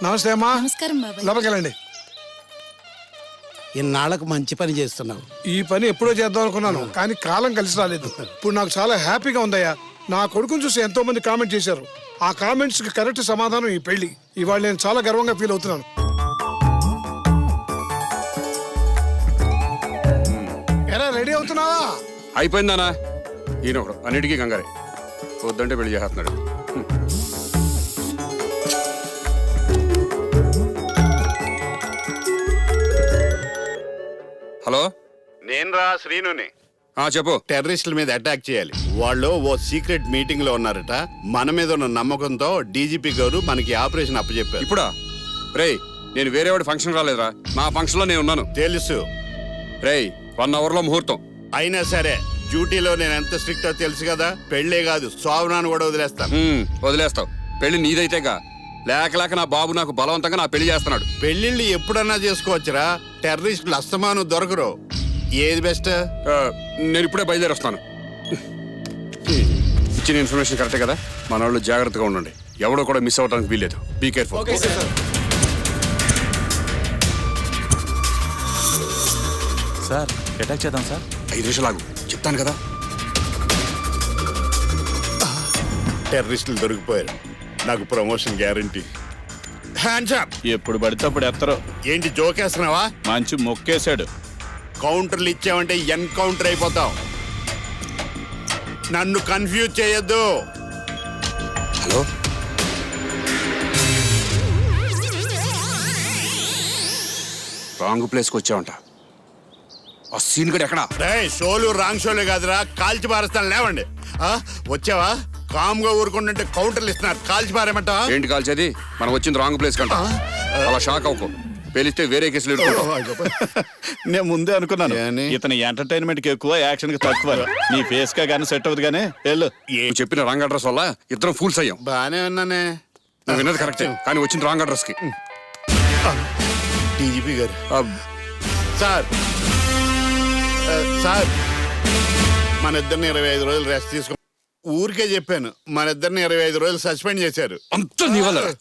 నమస్తే అమ్మా. నమస్కారం బాబాయ్. లోపలికెళ్ళండి. ఇన్నాళ్ళకు మంచి పని చేస్తున్నావు. ఈ పని ఎప్పుడో చేద్దాం అనుకున్నాను, కానీ కాలం కలిసి రాలేదు. ఇప్పుడు నాకు చాలా హ్యాపీగా ఉందయ్యా. నా కొడుకుని చూసి ఎంతో మంది కామెంట్ చేశారు. ఆ కామెంట్స్ కి కరెక్ట్ సమాధానం ఈ పెళ్లి. ఇవాళ నేను చాలా గర్వంగా ఫీల్ అవుతున్నాను. ఎలా రెడీ అవుతున్నావా? అయిపోయిందానా? ఈయన ఒకడు అన్నిటికీ కంగారే. వద్దంటే పెళ్లి చేస్తున్నాడు. హలో, నేను రా శ్రీనుని. చెప్పు. టెర్రరిస్టుల మీద అటాక్ చేయాలి. వాళ్ళు ఓ సీక్రెట్ మీటింగ్ లో ఉన్నారట. మన మీద ఉన్న నమ్మకంతో డీజీపీ గారు మనకి ఆపరేషన్ అప్పచెప్పారు. ఇప్పుడా? రేయ్, నేను వేరేవాడి ఫంక్షన్ రాలేదురా. నా ఫంక్షన్ లో నేను ఉన్నాను. తెలుసు. రేయ్, 1 hour లో ముహూర్తం. అయినా సరే డ్యూటీలో నేను ఎంత స్ట్రిక్టో తెలుసు కదా. పెళ్లే కాదు, శోభనాన్ని కూడా వదిలేస్తాను. వదిలేస్తావు. పెళ్లి నీదైతేగా. లేక నా బాబు నాకు బలవంతంగా నా పెళ్లి చేస్తున్నాడు. పెళ్లిళ్ళు ఎప్పుడన్నా చేసుకోవచ్చురా. టెర్రరిస్టులు అస్తమానం దొరకరు. ఏది బెస్ట్? నేను ఇప్పుడే బయలుదేరి వస్తాను. ఇచ్చిన ఇన్ఫర్మేషన్ కరెక్టే కదా? మన వాళ్ళు జాగ్రత్తగా ఉండండి. ఎవడో కూడా మిస్ అవ్వడానికి వీల్లేదు. Be careful. సార్, అటాక్ చేద్దాం సార్. 5 నిమిషాలు ఆగు, చెప్తాను కదా. టెర్రరిస్టులు దొరికిపోయారు. నాకు ప్రమోషన్ గ్యారంటీ. Hands up. ఎప్పుడు పడితే అప్పుడు ఎత్తరు. ఏంటి జోకేస్తున్నావా? మంచి మొక్కేశాడు. కౌంటర్లు ఇచ్చావంటే ఎన్కౌంటర్ అయిపోతావు. నన్ను కన్ఫ్యూజ్ చేయొద్దు. హలో, రాంగ్ ప్లేస్కి వచ్చావంట. ఆ సీన్ గడు ఎక్కడా? షోలు రాంగ్ షోలు కాదురా, కాల్చి పారేస్తాను. లేవండి. వచ్చావా? కామ్గా ఊరుకుంటుంటే కౌంటర్లు ఇస్తున్నారు. కాల్చి పారేమంటావా? ఏంటి కాల్చేది? మనం వచ్చింది రాంగ్ ప్లేస్ కంట. అలా షాక్ అవ్వకు. పేలిస్తే వేరే కేసులు నేను ముందే అనుకున్నాను, ఏని? ఇతని ఎంటర్టైన్మెంట్ కి ఎక్కువ, యాక్షన్ కి తక్కువ. నీ ఫేస్ గా కానీ సెట్ అవ్వదు కానీ వెళ్ళు. నువ్వు చెప్పిన రాంగ్ అడ్రస్ వల్ల ఇద్దరం ఫూల్స్ అయ్యాం. బానే ఉన్నానే. నువ్వు విన్నది కరెక్టే, కానీ వచ్చింది రాంగ్ అడ్రస్ కి. డీజీపీ గారు. సార్ సార్, మన ఇద్దరిని 25 రోజులు రెస్ట్ తీసుకో. ఊరికే చెప్పాను. మన ఇద్దరిని 25 రోజులు సస్పెండ్ చేశారు. అంత నీ వల్ల. పద.